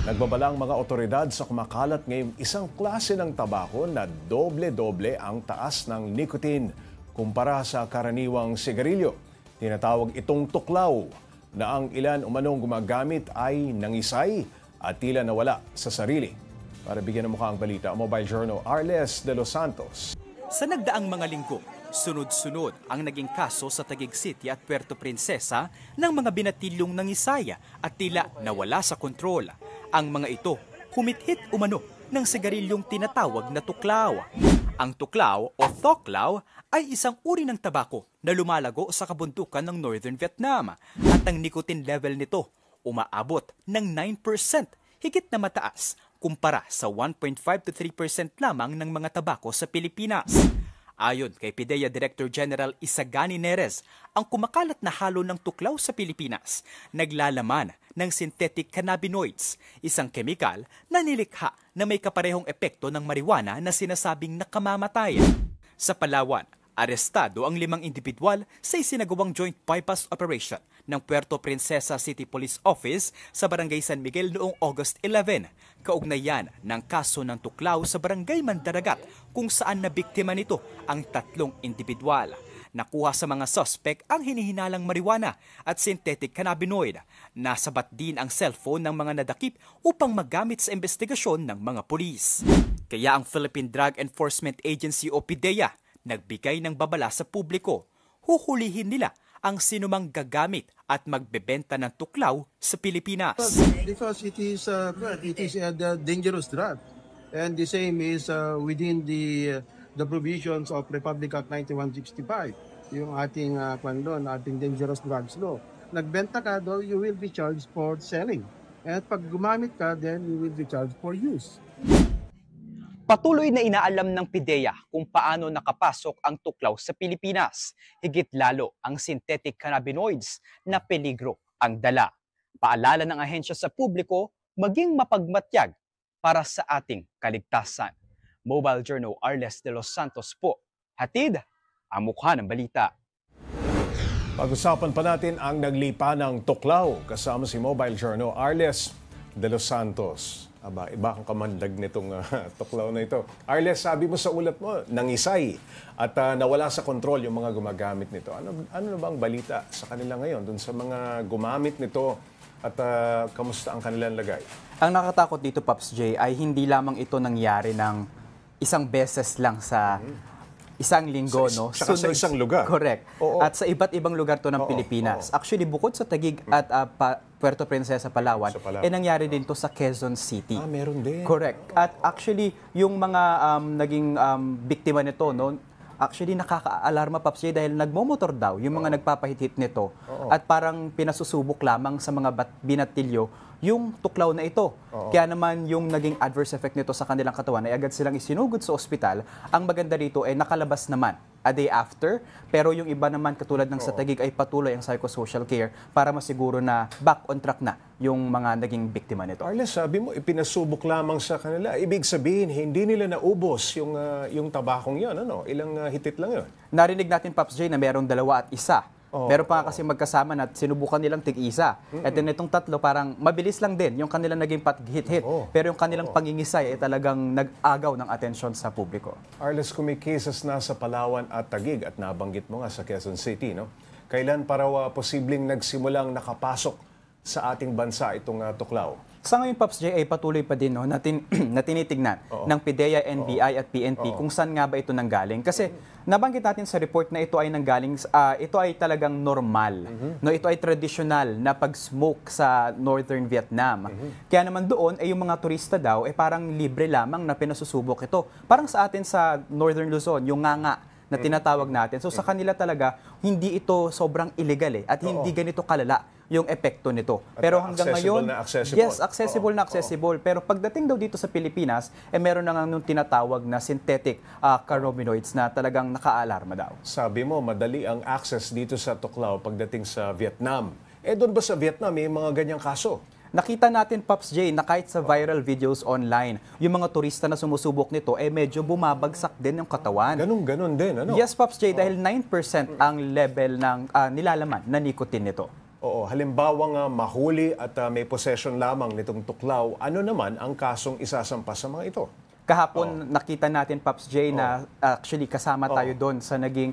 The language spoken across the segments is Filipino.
Nagbabala ang mga otoridad sa kumakalat ngayong isang klase ng tabako na doble-doble ang taas ng nicotine kumpara sa karaniwang sigarilyo. Tinatawag itong tuklaw na ang ilan umanong gumagamit ay nangisay at tila nawala sa sarili. Para bigyan ng mukha ang balita, Mobile Journal Arles de los Santos. Sa nagdaang mga linggo, sunod-sunod ang naging kaso sa Taguig City at Puerto Princesa ng mga binatilyong nangisaya at tila nawala sa kontrol. Ang mga ito, humit-hit umano ng sigarilyong tinatawag na tuklaw. Ang tuklaw o thoklaw ay isang uri ng tabako na lumalago sa kabundukan ng Northern Vietnam at ang nicotine level nito umaabot ng 9%, higit na mataas kumpara sa 1.5 to 3% lamang ng mga tabako sa Pilipinas. Ayon kay PIDEA Director General Isagani Neres, ang kumakalat na halo ng tuklaw sa Pilipinas naglalaman ng synthetic cannabinoids, isang kemikal na nilikha na may kaparehong epekto ng marijuana na sinasabing nakamamatay. Sa Palawan, arestado ang 5 individual sa isinagawang joint bypass operation ng Puerto Princesa City Police Office sa Barangay San Miguel noong August 11. Kaugnayan ng kaso ng tuklaw sa Barangay Mandaragat kung saan nabiktima nito ang 3 individual. Nakuha sa mga suspect ang hinihinalang marijuana at synthetic cannabinoid. Nasabat din ang cellphone ng mga nadakip upang magamit sa investigasyon ng mga pulis. Kaya ang Philippine Drug Enforcement Agency o PIDEA nagbigay ng babala sa publiko. Huhulihin nila ang sinumang gagamit at magbebenta ng tuklaw sa Pilipinas. Because it is a dangerous drug, and the same is within the provisions of Republic Act 9165, yung ating ating dangerous drugs law. Nagbenta ka daw, you will be charged for selling. At pag gumamit ka, then you will be charged for use. Patuloy na inaalam ng PIDEA kung paano nakapasok ang tuklaw sa Pilipinas. Higit lalo ang synthetic cannabinoids na peligro ang dala. Paalala ng ahensya sa publiko, maging mapagmatyag para sa ating kaligtasan. Mobile Journal Arles de los Santos po. Hatid ang mukha ng balita. Pag-usapan pa natin ang naglipa ng tuklaw kasama si Mobile Journal Arles de los Santos. Iba kang kamandag nitong tuklaw na ito. Arles, sabi mo sa ulat mo, nangisay at nawala sa kontrol yung mga gumagamit nito. Ano na ba ang balita sa kanila ngayon dun sa mga gumamit nito at kamusta ang kanilang lagay? Ang nakatakot dito, Pops J, ay hindi lamang ito nangyari ng isang beses lang sa isang linggo, no? Sa isang lugar. Correct. Oo. At sa iba't ibang lugar to ng Pilipinas. Actually, bukod sa Taguig at Puerto Princesa, Palawan, nangyari din to sa Quezon City. Meron din. Correct. At actually, yung mga naging biktima nito, no? Actually, nakaka-alarma, Pops J, dahil nagmomotor daw yung mga nagpapahit-hit nito. At parang pinasusubok lamang sa mga binatilyo yung tuklaw na ito. Kaya naman yung naging adverse effect nito sa kanilang katawan ay agad silang isinugod sa ospital. Ang maganda rito ay nakalabas naman a day after, pero yung iba naman katulad ng sa Taguig ay patuloy ang psychosocial care para masiguro na back on track na yung mga naging biktima nito. Arles, sabi mo, ipinasubok lamang sa kanila. Ibig sabihin, hindi nila naubos yung tabakong yan. Ano? Ilang hitit lang yun? Narinig natin, Pops J, na merong 2 at 1. Meron pa kasi magkasama na sinubukan nilang tig-isa. At then itong 3, parang mabilis lang din yung kanilang naging hit-hit. Pero yung kanilang pangingisay ay talagang nag-agaw ng atensyon sa publiko. Arles, kung may cases na sa Palawan at Taguig at nabanggit mo nga sa Quezon City, no? Kailan para posibleng nagsimulang nakapasok sa ating bansa itong tuklaw? Sa ngayon, Pops J, ay patuloy pa din, no, na tinitignan ng PIDEA, NBI at PNP kung saan nga ba ito nanggaling. Kasi nabanggit natin sa report na ito ay nanggaling, ito ay talagang normal. No, ito ay traditional na pag-smoke sa Northern Vietnam. Kaya naman doon, ay yung mga turista daw, parang libre lamang na pinasusubok ito. Parang sa atin sa Northern Luzon, yung nga na tinatawag natin. So sa kanila talaga, hindi ito sobrang illegal at hindi ganito kalala yung epekto nito. At pero hanggang ngayon, accessible. yes, accessible na accessible. Pero pagdating daw dito sa Pilipinas, meron na nga nung tinatawag na synthetic cannabinoids na talagang nakaalarma daw. Sabi mo, madali ang access dito sa tuklaw pagdating sa Vietnam. Doon ba sa Vietnam may mga ganyang kaso? Nakita natin, Pops J, na kahit sa viral videos online, yung mga turista na sumusubok nito, medyo bumabagsak din yung katawan. Ganun din, ano? Yes, Pops J, dahil 9% ang level ng nilalaman na nicotine nito. Oo, halimbawa nga mahuli at may possession lamang nitong tuklaw, ano naman ang kasong isasampa sa mga ito? Kahapon nakita natin, Pops J, na actually kasama tayo doon sa naging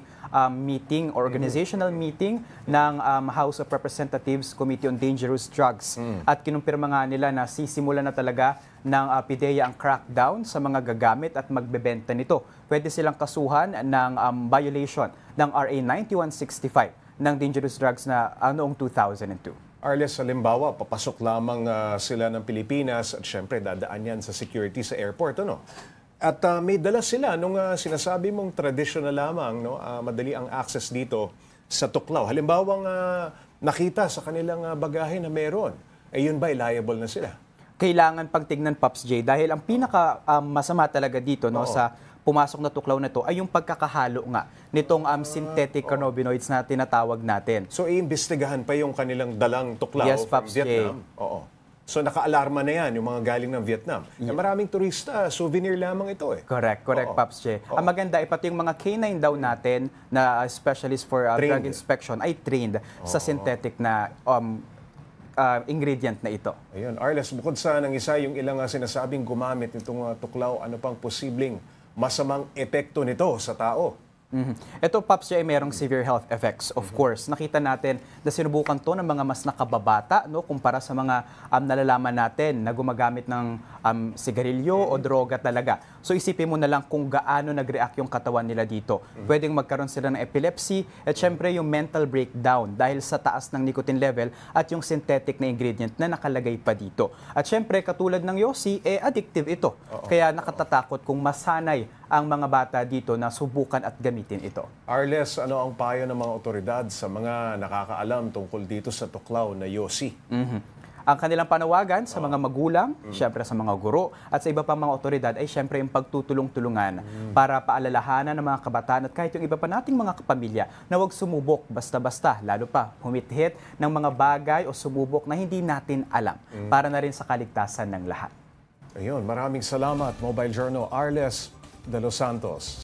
meeting, organizational meeting ng House of Representatives Committee on Dangerous Drugs. At kinumpirma nga nila na sisimula na talaga ng PIDEA ang crackdown sa mga gagamit at magbebenta nito. Pwede silang kasuhan ng violation ng RA 9165 ng dangerous drugs na noong 2002. Arles, halimbawa, papasok lamang sila ng Pilipinas at syempre dadaan yan sa security sa airport, ano? At may dala sila nung sinasabi mong traditional lamang, no? Madali ang access dito sa tuklaw. Halimbawa, nakita sa kanilang bagahe na meron, yun ba, liable na sila? Kailangan pagtignan, Pops J, dahil ang pinaka masama talaga dito no, sa pumasok na tuklaw na to ay yung pagkakahalo nga nitong synthetic cannabinoids na tinatawag natin. So, iimbestigahan pa yung kanilang dalang tuklaw Yes, from Pops Vietnam? J. Oo. So, naka-alarma na yan, yung mga galing ng Vietnam. Maraming turista, souvenir lamang ito eh. Correct, Pops J. Ang maganda, pati yung mga canine daw natin na specialist for drug inspection ay trained sa synthetic na ingredient na ito. Ayun, Arles, bukod sa nang isa yung ilang sinasabing gumamit nitong tuklaw, ano pang posibleng masamang epekto nito sa tao? Ito, Pops, ay merong severe health effects. Of course, nakita natin na sinubukan to ng mga mas nakababata no, kumpara sa mga nalalaman natin na gumagamit ng sigarilyo o droga talaga. So isipin mo na lang kung gaano nag-react yung katawan nila dito. Pwedeng magkaroon sila ng epilepsy at syempre yung mental breakdown dahil sa taas ng nicotine level at yung synthetic na ingredient na nakalagay pa dito. At syempre, katulad ng Yossi, addictive ito. Kaya nakatatakot kung masanay ang mga bata dito na subukan at gamitin ito. Arles, ano ang payo ng mga otoridad sa mga nakakaalam tungkol dito sa tuklaw na Yossi? Ang kanilang panawagan sa mga magulang, syempre sa mga guro, at sa iba pang mga otoridad ay syempre yung pagtutulong-tulungan para paalalahanan ng mga kabataan at kahit yung iba pa nating mga kapamilya na huwag sumubok basta-basta, lalo pa humit-hit ng mga bagay o sumubok na hindi natin alam para na rin sa kaligtasan ng lahat. Ayun, maraming salamat, Mobile Journal Arles de los Santos.